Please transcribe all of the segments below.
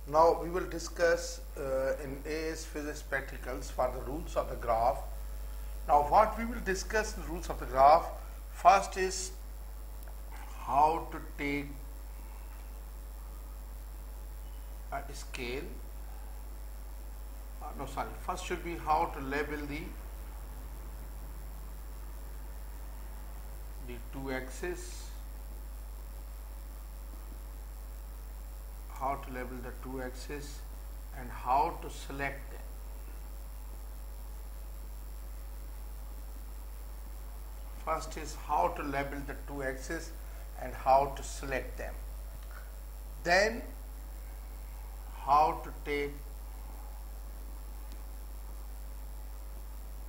Now we will discuss in AS Physics Practicals for the rules of the graph. Now what we will discuss in the rules of the graph, first is how to take a scale. First should be how to label the two axes. How to label the two axes and how to select them. First is how to label the two axes and how to select them. Then how to take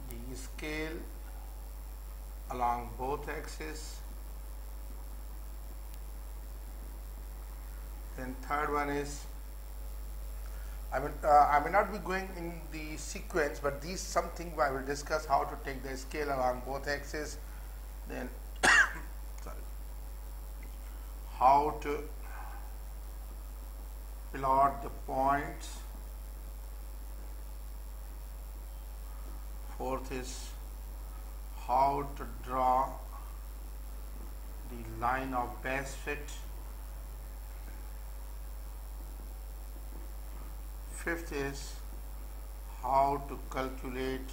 the scale along both axes. Then third one is, I may not be going in the sequence, but these something I will discuss how to take the scale along both axes. Then how to plot the points. Fourth is how to draw the line of best fit. Fifth is how to calculate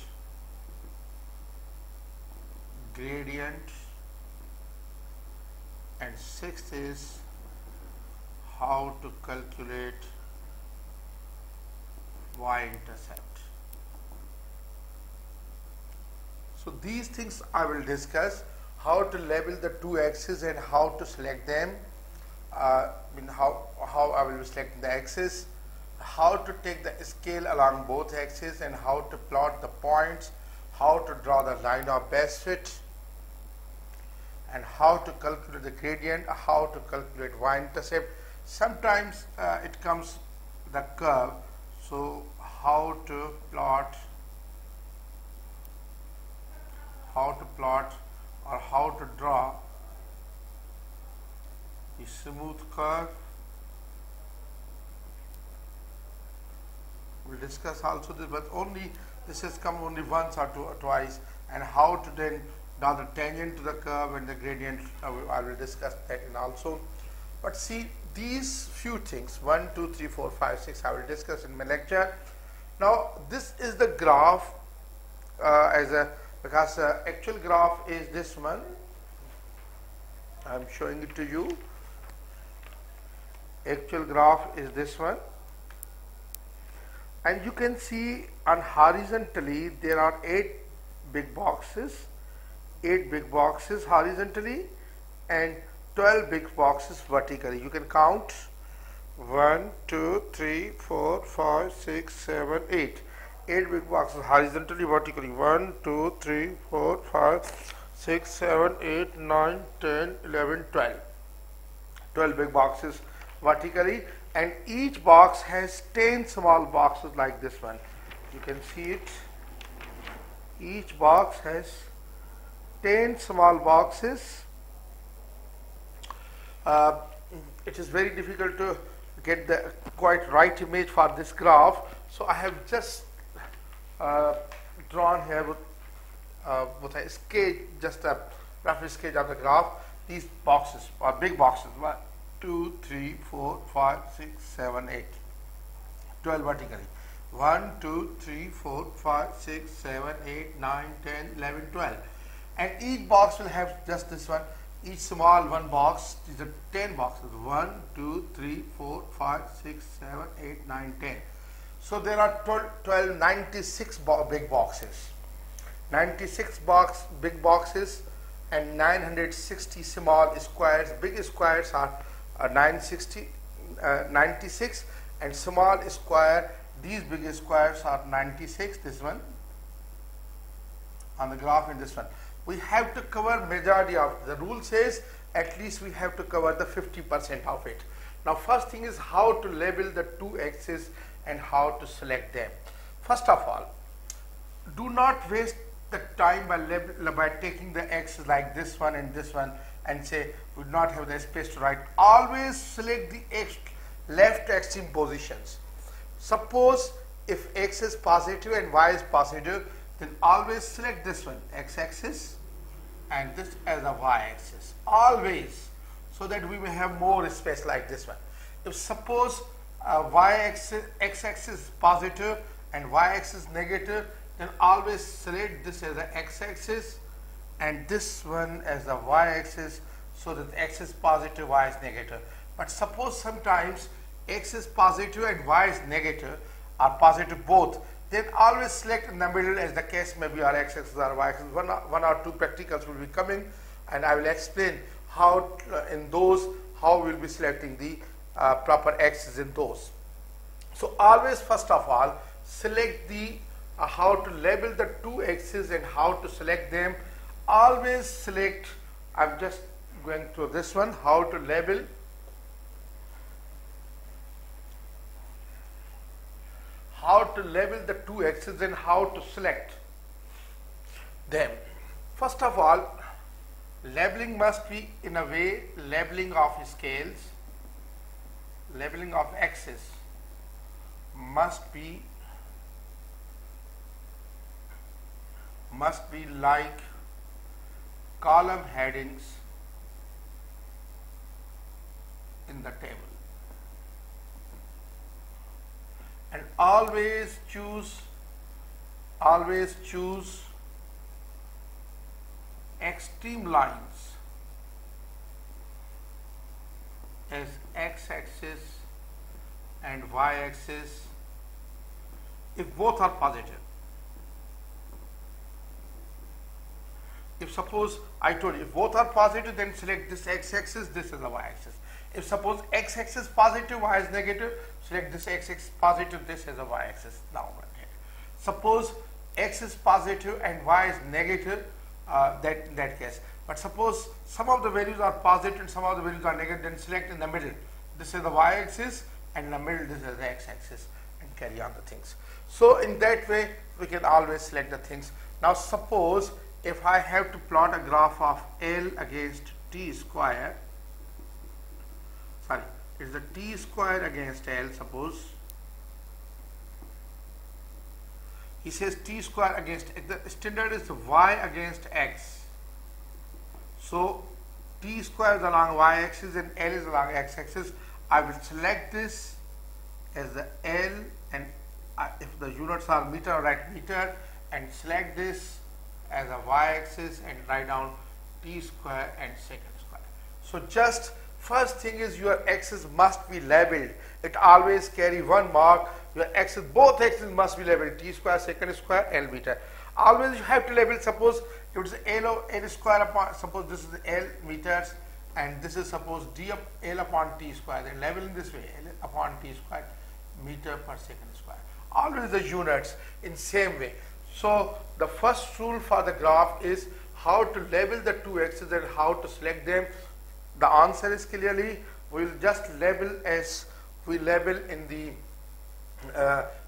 gradient, and sixth is how to calculate y-intercept. So these things I will discuss, how to label the two axes and how to select them. How I will be selecting the axis, how to take the scale along both axes and how to plot the points, how to draw the line of best fit, and how to calculate the gradient, how to calculate y-intercept. Sometimes it comes the curve, so how to plot or how to draw the smooth curve. We'll discuss also this, but only this has come only once or twice, and how to then draw the tangent to the curve and the gradient. I will discuss that in also. But see, these few things 1, 2, 3, 4, 5, 6 I will discuss in my lecture. Now this is the graph because actual graph is this one. I am showing it to you. Actual graph is this one. And you can see on horizontally there are 8 big boxes horizontally and 12 big boxes vertically. You can count 1, 2, 3, 4, 5, 6, 7, 8. 8 big boxes horizontally, vertically. 1, 2, 3, 4, 5, 6, 7, 8, 9, 10, 11, 12. 12 big boxes vertically, and each box has 10 small boxes like this one. You can see it. Each box has 10 small boxes. It is very difficult to get the quite right image for this graph, so I have just drawn here with a sketch, just a rough sketch of the graph. These boxes are big boxes. 1, 2, 3, 4, 5, 6, 7, 8. 12 vertically. 1, 2, 3, 4, 5, 6, 7, 8, 9, 10, 11, 12. And each box will have just this one. Each small one box, these are 10 boxes. 1, 2, 3, 4, 5, 6, 7, 8, 9, 10. So there are 96 big boxes. 96 big boxes and 960 small squares. Big squares are 96, and small square, these big squares are 96. This one on the graph in this one. We have to cover majority of the rule says at least we have to cover the 50% of it. Now first thing is how to label the two axes and how to select them. First of all, do not waste the time by taking the axes like this one and say we do not have the space to write. Always select the left extreme positions. Suppose if x is positive and y is positive, then always select this one, x-axis, and this as a y-axis, always, so that we may have more space like this one. If suppose y-axis, x-axis is positive and y-axis negative, then always select this as a x-axis and this one as the y-axis, so that x is positive, y is negative. But suppose sometimes x is positive and y is negative, or positive both, then always select in the middle, as the case may be, our x-axis or y-axis. One or two practicals will be coming, and I will explain how in those, how we will be selecting the proper axis in those. So always, first of all, select the how to label the two axes and how to select them. Always select, I'm just going through this one, how to label. How to label the two axes and how to select them. First of all, labeling must be in a way, labeling of scales, labeling of axes must be like column headings in the table. And always choose extreme lines as x-axis and y-axis if both are positive. If suppose I told you, if both are positive, then select this x-axis, this is the y-axis. If suppose x-axis positive, y is negative, select this x-axis positive, this is a y-axis. Now, suppose x is positive and y is negative, that case. But suppose some of the values are positive and some of the values are negative, then select in the middle. This is the y-axis, and in the middle this is the x-axis, and carry on the things. So in that way, we can always select the things. Now suppose if I have to plot a graph of L against t square, sorry, it's the t square against L. Suppose he says t square against, the standard is y against x. So t square is along y axis and L is along x axis. I will select this as the L, and if the units are meter, write meter, and select this as a y-axis and write down t square and secant square. So just first thing is your axis must be labeled. It always carry one mark. Your axis, both axes must be labeled, t square, secant square, L meter. Always you have to label. Suppose it is L square upon, suppose this is L meters and this is suppose L upon t square, then label in this way, L upon t square, meter per second square. Always the units in same way. So the first rule for the graph is how to label the two axes and how to select them. The answer is clearly, we will just label as we label in the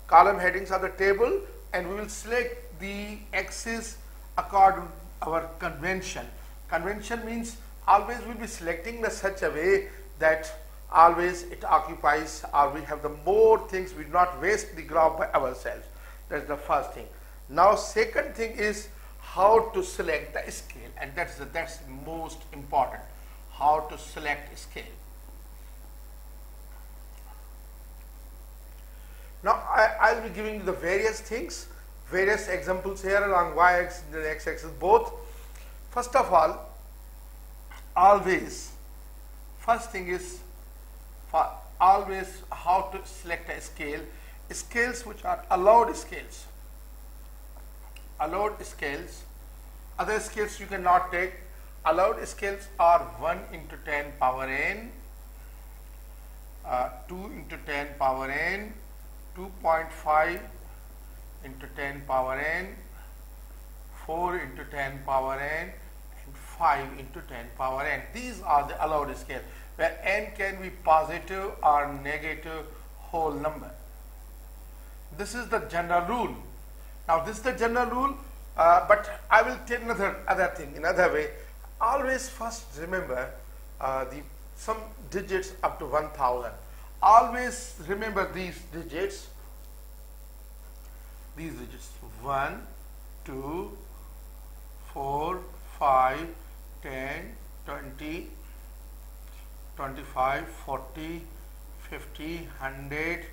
column headings of the table, and we will select the axis according to our convention. Convention means always we will be selecting in such a way that always it occupies, or we have the more things, we do not waste the graph by ourselves. That's the first thing. Now second thing is how to select the scale, and that's most important, how to select scale. Now I'll be giving you the various things, various examples here along y-axis and x-axis both. First of all, always, first thing is for always how to select a scale. Scales which are allowed scales. Allowed scales, other scales you cannot take. Allowed scales are 1 into 10 power n, 2 into 10 power n, 2.5 into 10 power n, 4 into 10 power n, and 5 into 10 power n. These are the allowed scales, where n can be positive or negative whole number. This is the general rule. Now this is the general rule, but I will tell other thing in other way. Always first remember some digits up to 1000. always remember these digits. 1, 2, 4, 5, 10, 20, 25, 40, 50, 100,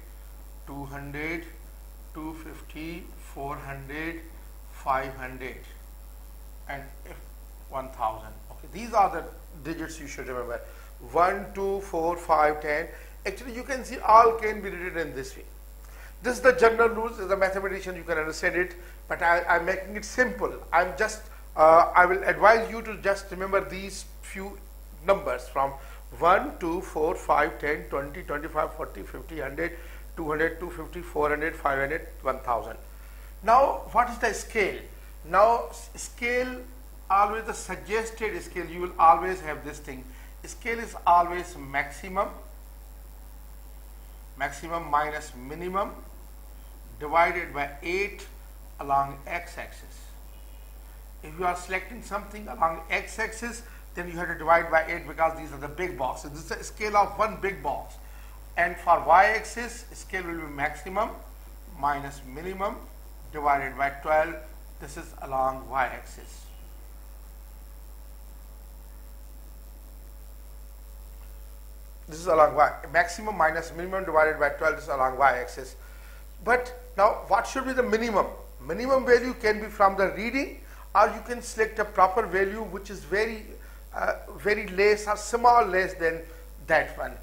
200, 250, 400, 500, and 1000. Okay, these are the digits you should remember. 1, 2, 4, 5, 10. Actually, you can see all can be written in this way. This is the general rules. As a mathematician, you can understand it, but I'm making it simple. I will advise you to just remember these few numbers from 1, 2, 4, 5, 10, 20, 25, 40, 50, 100, 200, 250, 400, 500, 1000. Now, what is the scale? Now, scale, always the suggested scale, you will always have this thing. Scale is always maximum minus minimum divided by 8 along x-axis. If you are selecting something along x-axis, then you have to divide by 8 because these are the big boxes. This is a scale of one big box. And for y-axis, scale will be maximum minus minimum divided by 12. This is along y-axis. This is along y. Maximum minus minimum divided by 12 is along y-axis. But now, what should be the minimum? Minimum value can be from the reading, or you can select a proper value which is very less or small less than that one.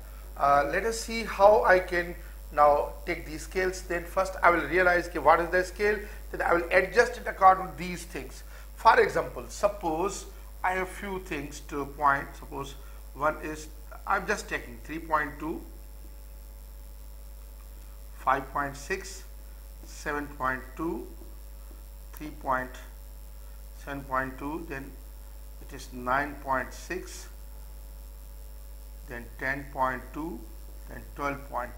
Let us see how I can now take these scales. Then first I will realize okay, what is the scale, then I will adjust it according to these things. For example, suppose I have few things to point. Suppose one is, I'm just taking 3.2, 5.6, 7.2, 3.7.2, then it is 9.6, then 10.2, then 12.3.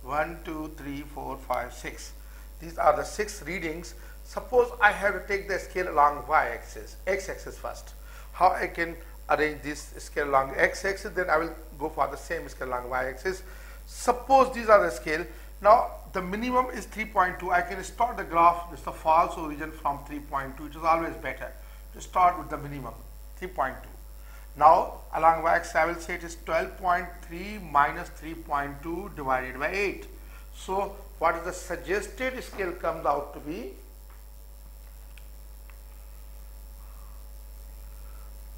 1, 2, 3, 4, 5, 6. These are the 6 readings. Suppose I have to take the scale along y-axis, x-axis first. How I can arrange this scale along x-axis, then I will go for the same scale along y-axis. Suppose these are the scale. Now the minimum is 3.2. I can start the graph, this is the false origin from 3.2. It is always better to start with the minimum, 3.2. Now along y-axis I will say it is 12.3 minus 3.2 divided by 8. So what is the suggested scale comes out to be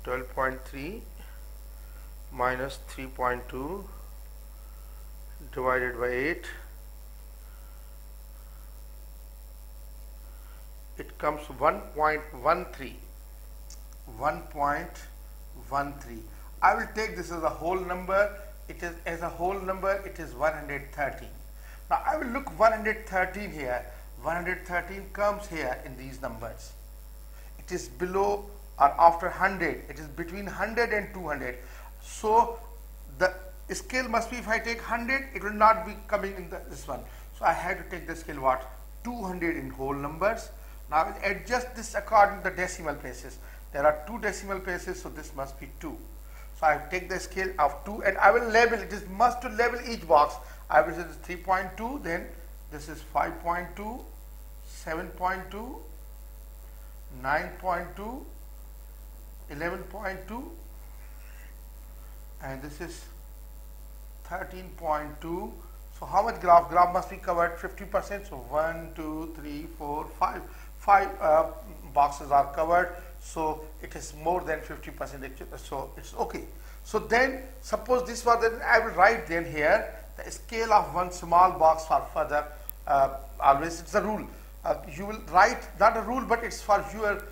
12.3 minus 3.2 divided by 8. It comes 1.13. 1.13. I will take this as a whole number. It is as a whole number. It is 113. Now I will look 113 here. 113 comes here in these numbers. It is below or after 100. It is between 100 and 200. So the scale must be, if I take 100, it will not be coming in this one. So I have to take the scale what? 200 in whole numbers. Now I will adjust this according to the decimal places. There are 2 decimal places, so this must be 2. So I take the scale of 2 and I will label. It is must to label each box. I will say this 3.2, then this is 5.2, 7.2, 9.2, 11.2, and this is 13.2. So how much graph? Graph must be covered 50%. So 1, 2, 3, 4, 5. 5 boxes are covered. So it is more than 50%. So it's okay. So then suppose this was, then I will write then here the scale of one small box for further. Always it's a rule. You will write, not a rule, but it's for your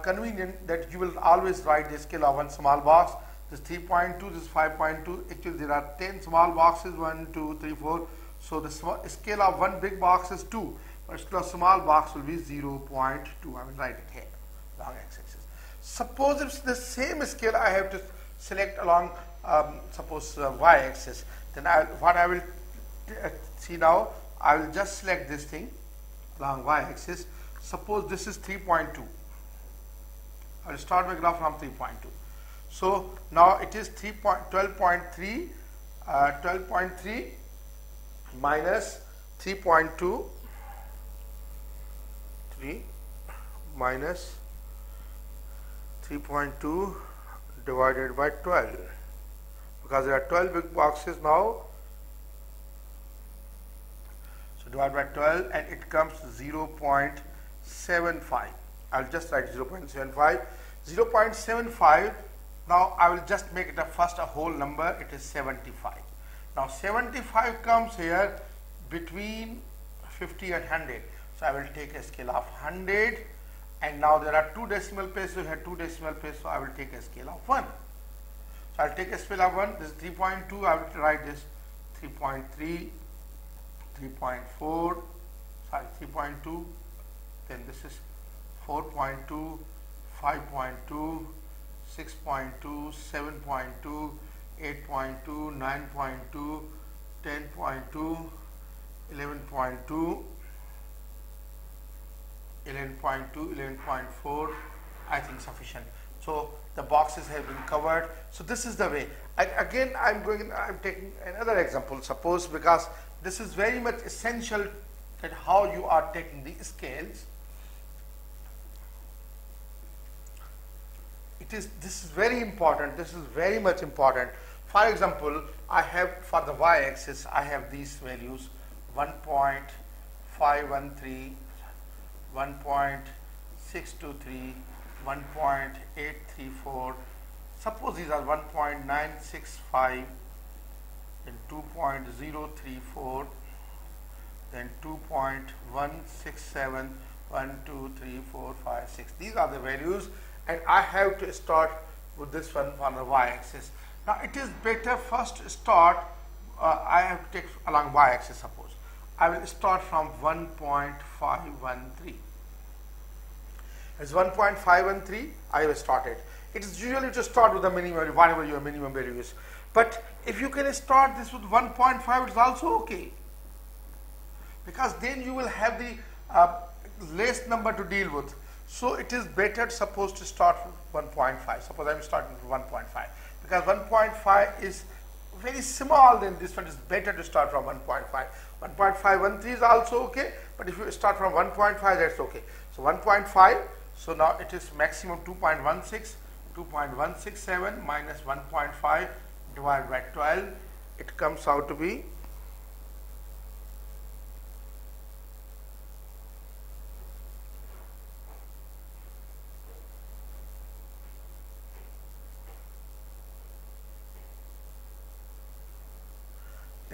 convenient that you will always write the scale of one small box. This 3.2, this 5.2. Actually there are 10 small boxes, 1, 2, 3, 4. So the scale of one big box is 2, but scale of small box will be 0.2. I will write it here, long x-axis. Suppose it's the same scale I have to select along suppose y-axis, then what I will see now, I will just select this thing along y-axis. Suppose this is 3.2. I will start my graph from 3.2. So now it is 12.3 12.3 minus 3.2, 3 minus 3.2 divided by 12, because there are 12 big boxes now. So divide by 12 and it comes 0.75. I'll just write 0.75. 0.75. Now I will just make it first a whole number. It is 75. Now 75 comes here between 50 and 100. So I will take a scale of 100, and now there are two decimal places. We have two decimal places, so I will take a scale of 1. So I'll take a scale of 1. This is 3.2. I will write this 3.3, 3.4, sorry, 3.2. Then this is 4.2, 5.2, 6.2, 7.2, 8.2, 9.2, 10.2, 11.2, 11.2, 11.4. I think sufficient. So the boxes have been covered. So this is the way. Again, I'm taking another example. Suppose, because this is very much essential that how you are taking the scales. This is very important. This is very much important. For example, I have for the y-axis, I have these values 1.513, 1.623, 1.834. Suppose these are 1.965, then 2.034, then 2.167, 1, 2, 3, 4, 5, 6. These are the values, and I have to start with this one on the y-axis. Now it is better first to start, I have to take along y-axis. Suppose I will start from 1.513. It's 1.513, I have started. It is usually to start with the minimum value, whatever your minimum value is. But if you can start this with 1.5, it's also okay, because then you will have the less number to deal with. So it is better, suppose, to start with 1.5. Suppose I am starting with 1.5, because 1.5 is very small. Then this one is better to start from 1.5. 1.513 is also okay, but if you start from 1.5, that's okay. So 1.5. So now it is maximum 2.16, 2.167 minus 1.5 divided by 12. It comes out to be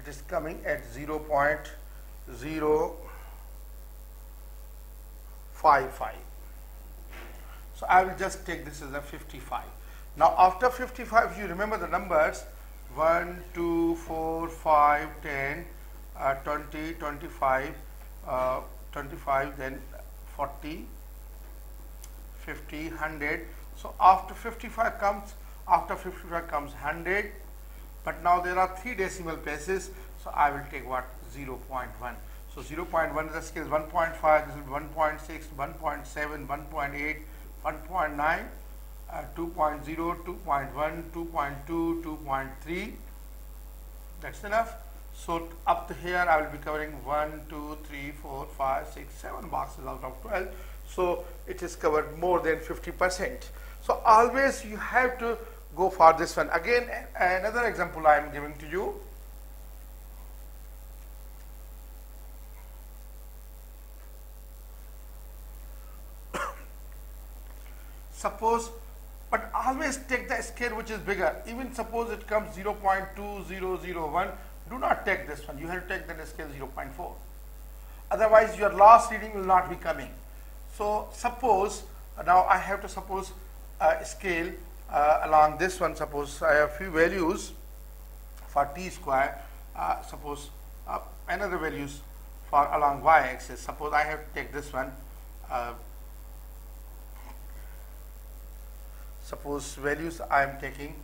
0.055. So I will just take this as a 55. Now after 55, you remember the numbers 1, 2, 4, 5, 10, 20, 25, 25, then 40, 50, 100. So after 55 comes 100. But now there are three decimal places, so I will take what? 0.1. So 0.1 is the scale 1.5, this is 1.6, 1.7, 1.8, 1.9, 2.0, 2.1, 2.2, 2.3. That's enough. So up to here I will be covering 1, 2, 3, 4, 5, 6, 7 boxes out of 12. So it is covered more than 50%. So always you have to go for this one. Again, another example I am giving to you. Suppose, but always take the scale which is bigger. Even suppose it comes 0.2001, do not take this one. You have to take the scale 0.4. Otherwise, your last reading will not be coming. So suppose, now I have to suppose scale along this one. Suppose I have few values for t square. Suppose another values for along y-axis. Suppose I have to take this one. Suppose values I am taking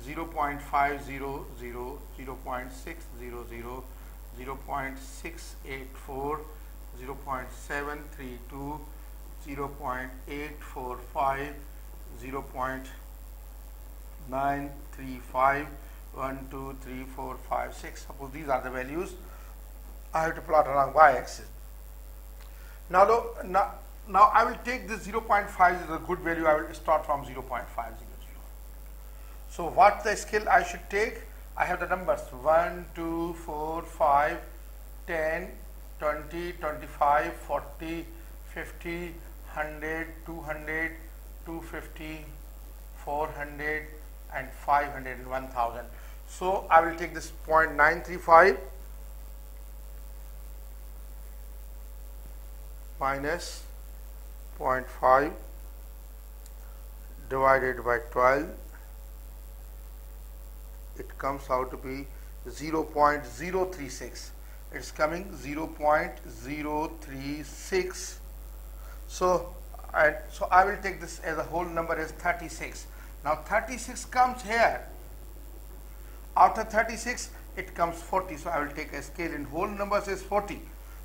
0.500, 0.600, 0.684, 0.732, 0.845, 0.935. 1, 2, 3, 4, 5, 6. Suppose these are the values. I have to plot along y-axis. Now I will take this 0.5 is a good value. I will start from 0.500. So what the scale I should take? I have the numbers 1, 2, 4, 5, 10, 20, 25, 40, 50, 100, 200, 250, 400 and 500 and 1000. So I will take this 0.935 minus 0.5 divided by 12. It comes out to be 0.036. It's coming 0.036. So I will take this as a whole number as 36. Now 36 comes here. After 36 it comes 40. So I will take a scale in whole numbers is 40.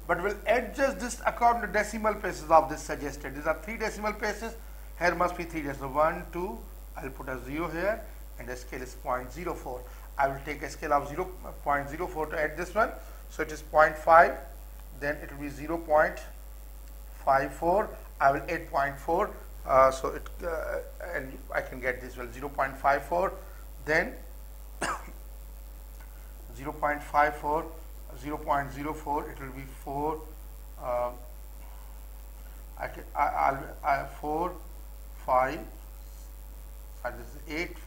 But we'll adjust this according to decimal places of this suggested. These are 3 decimal places. Here must be 3 decimal. 1, 2. I will put a 0 here. And the scale is 0.04. I will take a scale of 0.04 to add this one. So it is 0.5. Then it will be 0.54. I will add 0.4. And I can get this well 0.54. Then 0.54, 0.04. It will be 4. I'll 4, 5. This is 8.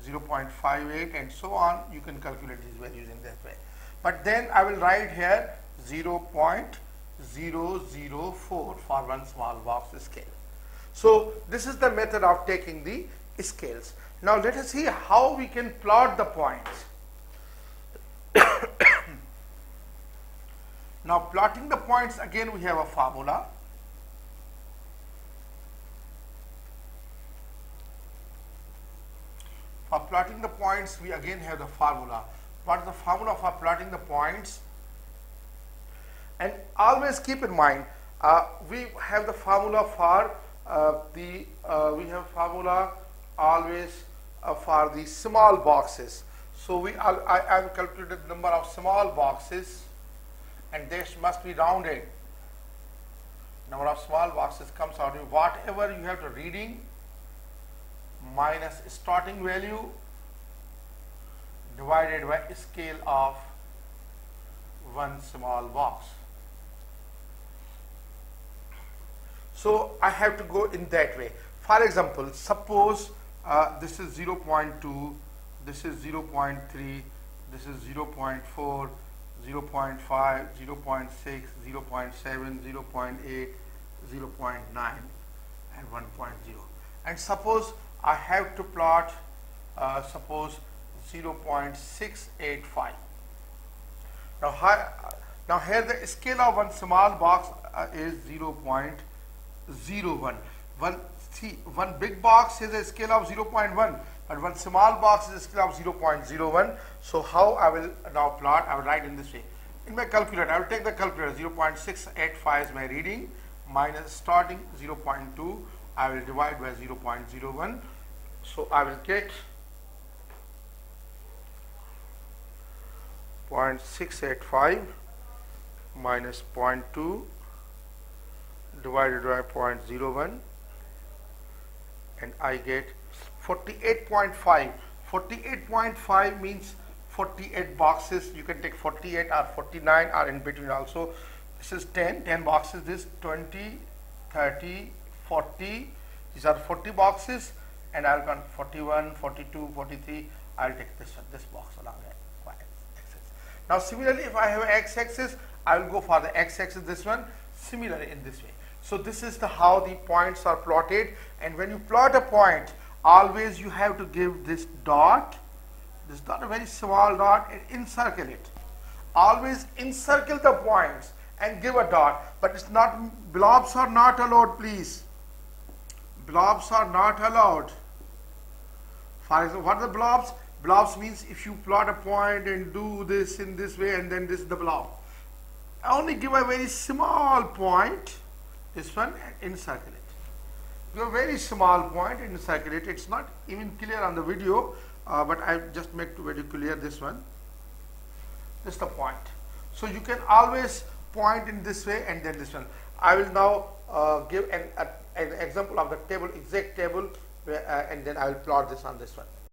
0.58 and so on. You can calculate these values in that way. But then I will write here 0.004 for one small box scale. So this is the method of taking the scales. Now let us see how we can plot the points. Now plotting the points, again we have a formula. For plotting the points, we again have the formula. What is the formula for plotting the points? And always keep in mind, we have the formula for always for the small boxes. So I have calculated the number of small boxes, and this must be rounded. Number of small boxes comes out in whatever you have to reading minus starting value divided by scale of one small box. So I have to go in that way. For example, suppose this is 0.2, this is 0.3, this is 0.4, 0.5, 0.6, 0.7, 0.8, 0.9 and 1.0. And suppose I have to plot suppose 0.685. Now here the scale of one small box is 0.01. One big box has a scale of 0.1, but one small box is a scale of 0.01. So how I will now plot? I will write in this way. In my calculator, I will take the calculator. 0.685 is my reading minus starting 0.2. I will divide by 0.01. So I will get 0.685 minus 0.2 divided by 0.01, and I get 48.5. 48.5 means 48 boxes. You can take 48 or 49 or in between also. This is 10 boxes. This 20, 30, 40. These are 40 boxes, and I'll count 41, 42, 43. I'll take this box along that y-axis. Now similarly, if I have x-axis, I will go for the x-axis, this one, similarly in this way. So this is how the points are plotted. And when you plot a point, always you have to give this dot, a very small dot, and encircle it. Always encircle the points and give a dot, but it's not, blobs are not allowed, please. Blobs are not allowed. For example, what are the blobs? Blobs means if you plot a point and do this in this way, and then this is the blob. Only give a very small point, this one, and encircle it. Give a very small point and encircle it. It's not even clear on the video, but I just make to very clear this one. This is the point. So you can always point in this way and then this one. I will now give an example of the table, exact table, where, and then I will plot this on this one.